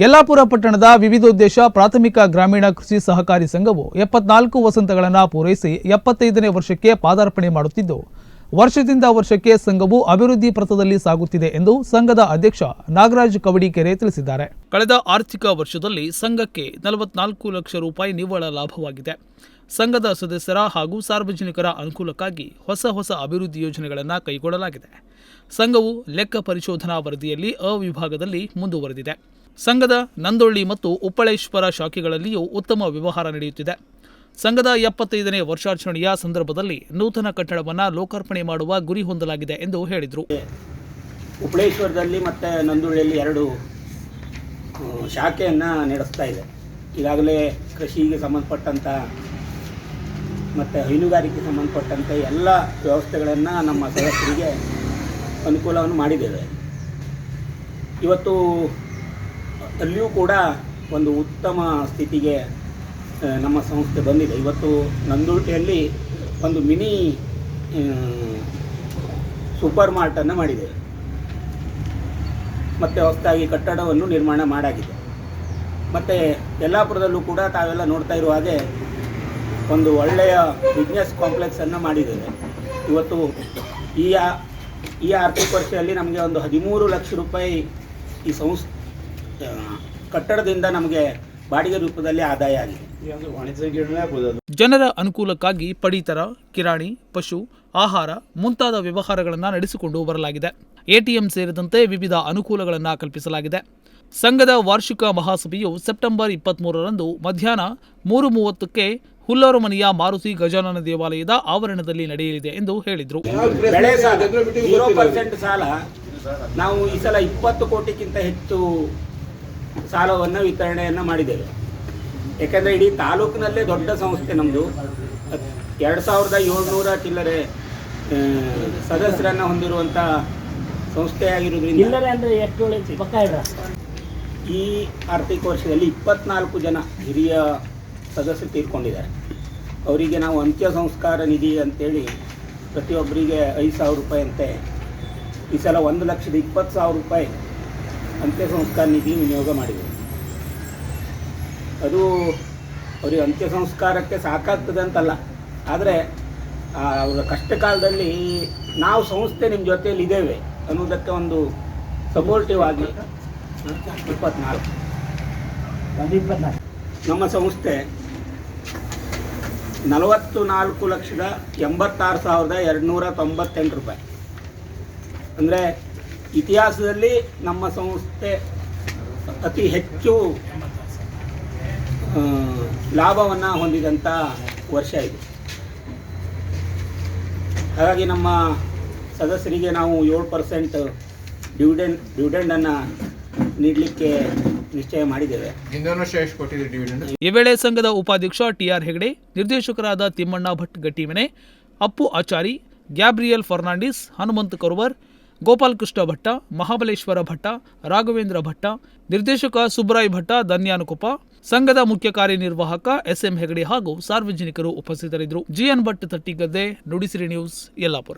ಯಲ್ಲಾಪುರ ಪಟ್ಟಣದ ವಿವಿಧೋದ್ದೇಶ ಪ್ರಾಥಮಿಕ ಗ್ರಾಮೀಣ ಕೃಷಿ ಸಹಕಾರಿ ಸಂಘವು 74 ವಸಂತಗಳನ್ನು ಪೂರೈಸಿ 75ನೇ ವರ್ಷಕ್ಕೆ ಪಾದಾರ್ಪಣೆ ಮಾಡುತ್ತಿದ್ದು, ವರ್ಷದಿಂದ ವರ್ಷಕ್ಕೆ ಸಂಘವು ಅಭಿವೃದ್ಧಿ ಪಥದಲ್ಲಿ ಸಾಗುತ್ತಿದೆ ಎಂದು ಸಂಘದ ಅಧ್ಯಕ್ಷ ನಾಗರಾಜ್ ಕವಡಿಕೆರೆ ತಿಳಿಸಿದ್ದಾರೆ. ಕಳೆದ ಆರ್ಥಿಕ ವರ್ಷದಲ್ಲಿ ಸಂಘಕ್ಕೆ 44 ಲಕ್ಷ ರೂಪಾಯಿ ನಿವ್ವಳ ಲಾಭವಾಗಿದೆ. ಸಂಘದ ಸದಸ್ಯರ ಹಾಗೂ ಸಾರ್ವಜನಿಕರ ಅನುಕೂಲಕ್ಕಾಗಿ ಹೊಸ ಅಭಿವೃದ್ಧಿ ಯೋಜನೆಗಳನ್ನು ಕೈಗೊಳ್ಳಲಾಗಿದೆ. ಸಂಘವು ಲೆಕ್ಕ ಪರಿಶೋಧನಾ ವರದಿಯಲ್ಲಿ ಅ ವಿಭಾಗದಲ್ಲಿ ಮುಂದುವರೆದಿದೆ. ಸಂಘದ ನಂದೊಳ್ಳಿ ಮತ್ತು ಉಪ್ಪಳೇಶ್ವರ ಶಾಖೆಗಳಲ್ಲಿಯೂ ಉತ್ತಮ ವ್ಯವಹಾರ ನಡೆಯುತ್ತಿದೆ. ಸಂಘದ 75ನೇ ವರ್ಷಾಚರಣೆಯ ಸಂದರ್ಭದಲ್ಲಿ ನೂತನ ಕಟ್ಟಡವನ್ನು ಲೋಕಾರ್ಪಣೆ ಮಾಡುವ ಗುರಿ ಹೊಂದಲಾಗಿದೆ ಎಂದು ಹೇಳಿದರು. ಉಪ್ಪಳೇಶ್ವರದಲ್ಲಿ ಮತ್ತು ನಂದೊಳ್ಳಿಯಲ್ಲಿ 2 ಶಾಖೆಯನ್ನು ನಡೆಸ್ತಾ ಇದೆ. ಈಗಾಗಲೇ ಕೃಷಿಗೆ ಸಂಬಂಧಪಟ್ಟಂಥ ಮತ್ತು ಹೈನುಗಾರಿಕೆಗೆ ಸಂಬಂಧಪಟ್ಟಂಥ ಎಲ್ಲ ವ್ಯವಸ್ಥೆಗಳನ್ನು ನಮ್ಮ ಸದಸ್ಯರಿಗೆ ಅನುಕೂಲವನ್ನು ಮಾಡಿದ್ದೇವೆ. ಇವತ್ತು ಅಲ್ಲಿಯೂ ಕೂಡ ಒಂದು ಉತ್ತಮ ಸ್ಥಿತಿಗೆ ನಮ್ಮ ಸಂಸ್ಥೆ ಬಂದಿದೆ. ಇವತ್ತು ನಂದೊಳ್ಳಿಯಲ್ಲಿ ಒಂದು ಮಿನಿ ಸೂಪರ್ ಮಾರ್ಟನ್ನು ಮಾಡಿದ್ದೇವೆ ಮತ್ತು ಹೊಸದಾಗಿ ಕಟ್ಟಡವನ್ನು ನಿರ್ಮಾಣ ಮಾಡಾಗಿದೆ. ಮತ್ತು ಯಲ್ಲಾಪುರದಲ್ಲೂ ಕೂಡ ತಾವೆಲ್ಲ ನೋಡ್ತಾ ಇರುವ ಹಾಗೆ ಒಂದು ಒಳ್ಳೆಯ ಬಿಸ್ನೆಸ್ ಕಾಂಪ್ಲೆಕ್ಸನ್ನು ಮಾಡಿದ್ದೇವೆ. ಇವತ್ತು ಈ ಆರ್ಥಿಕ ವರ್ಷದಲ್ಲಿ ನಮಗೆ ಒಂದು 13 ಲಕ್ಷ ರೂಪಾಯಿ ಈ ಕಟ್ಟಡದಿಂದ ನಮಗೆ ಬಾಡಿಗೆ ರೂಪದಲ್ಲಿ ಆದಾಯ ಆಗಿದೆ. ಜನರ ಅನುಕೂಲಕ್ಕಾಗಿ ಪಡಿತರ, ಕಿರಾಣಿ, ಪಶು, ಆಹಾರ ಮುಂತಾದ ವ್ಯವಹಾರಗಳನ್ನು ನಡೆಸಿಕೊಂಡು ಬರಲಾಗಿದೆ. ಎಟಿಎಂ ಸೇರಿದಂತೆ ವಿವಿಧ ಅನುಕೂಲಗಳನ್ನು ಕಲ್ಪಿಸಲಾಗಿದೆ. ಸಂಘದ ವಾರ್ಷಿಕ ಮಹಾಸಭೆಯು ಸೆಪ್ಟೆಂಬರ್ 23ರಂದು ಮಧ್ಯಾಹ್ನ 3:30ಕ್ಕೆ ಹುಲ್ಲೂರುಮನೆಯ ಮಾರುತಿ ಗಜಾನನ ದೇವಾಲಯದ ಆವರಣದಲ್ಲಿ ನಡೆಯಲಿದೆ ಎಂದು ಹೇಳಿದರು. ಬೆಳೆ ಸಾಲ 0% ಸಾಲ ನಾವು ಈ ಸಲ 20 ಕೋಟಿಗಿಂತ ಹೆಚ್ಚು ಸಾಲವನ್ನು ವಿತರಣೆಯನ್ನು ಮಾಡಿದ್ದೇವೆ. ಯಾಕೆಂದರೆ ಇಡೀ ತಾಲೂಕಿನಲ್ಲೇ ದೊಡ್ಡ ಸಂಸ್ಥೆ ನಮ್ಮದು. 2700 ಚಿಲ್ಲರೆ ಸದಸ್ಯರನ್ನು ಹೊಂದಿರುವಂಥ ಸಂಸ್ಥೆಯಾಗಿರುವುದರಿಂದ ಈ ಆರ್ಥಿಕ ವರ್ಷದಲ್ಲಿ 24 ಜನ ಹಿರಿಯ ಸದಸ್ಯರು ತೀರ್ಕೊಂಡಿದ್ದಾರೆ. ಅವರಿಗೆ ನಾವು ಅಂತ್ಯ ಸಂಸ್ಕಾರ ನಿಧಿ ಅಂತೇಳಿ ಪ್ರತಿಯೊಬ್ಬರಿಗೆ 5,000 ರೂಪಾಯಿ ಅಂತೆ ಈ ಸಲ 1,20,000 ರೂಪಾಯಿ ಅಂತ್ಯ ಸಂಸ್ಕಾರ ನಿಧಿ ವಿನಿಯೋಗ ಮಾಡಿದರು. ಅದು ಅವರಿಗೆ ಅಂತ್ಯ ಸಂಸ್ಕಾರಕ್ಕೆ ಸಾಕಾಗ್ತದೆ ಅಂತಲ್ಲ, ಆದರೆ ಅವರ ಕಷ್ಟ ಕಾಲದಲ್ಲಿ ನಾವು ಸಂಸ್ಥೆ ನಿಮ್ಮ ಜೊತೆಯಲ್ಲಿ ಇದ್ದೇವೆ ಅನ್ನೋದಕ್ಕೆ ಒಂದು ಸಪೋರ್ಟಿವ್ ಆಗಿ 24 ನಮ್ಮ ಸಂಸ್ಥೆ 44,86,298 ರೂಪಾಯಿ. ಅಂದರೆ ಇತಿಹಾಸದಲ್ಲಿ ನಮ್ಮ ಸಂಸ್ಥೆ ಅತಿ ಹೆಚ್ಚು ಲಾಭವನ್ನು ಹೊಂದಿದಂಥ ವರ್ಷ ಇದು. ಹಾಗಾಗಿ ನಮ್ಮ ಸದಸ್ಯರಿಗೆ ನಾವು 7% ಡಿವಿಡೆಂಡನ್ನು ನೀಡಲಿಕ್ಕೆ ನಿಶ್ಚಯ ಮಾಡಿದ್ದೇವೆ. ಈ ವೇಳೆ ಸಂಘದ ಉಪಾಧ್ಯಕ್ಷ ಟಿಆರ್ ಹೆಗಡೆ, ನಿರ್ದೇಶಕರಾದ ತಿಮ್ಮಣ್ಣ ಭಟ್ ಗಟ್ಟಿಮನೆ, ಅಪ್ಪು ಆಚಾರಿ, ಗ್ಯಾಬ್ರಿಯಲ್ ಫರ್ನಾಂಡಿಸ್, ಹನುಮಂತ ಕೊರವರ್, ಗೋಪಾಲ್ ಕೃಷ್ಣ ಭಟ್ಟ, ಮಹಾಬಲೇಶ್ವರ ಭಟ್ಟ, ರಾಘವೇಂದ್ರ ಭಟ್ಟ, ನಿರ್ದೇಶಕ ಸುಬ್ರಾಯ್ ಭಟ್ಟ, ಧನ್ಯಾನುಕೊಪ್ಪ, ಸಂಘದ ಮುಖ್ಯ ಕಾರ್ಯನಿರ್ವಾಹಕ ಎಸ್ಎಂ ಹೆಗಡೆ ಹಾಗೂ ಸಾರ್ವಜನಿಕರು ಉಪಸ್ಥಿತರಿದ್ದರು. GN Bhat, Tattigadde, Nudisiri news, Yellapur.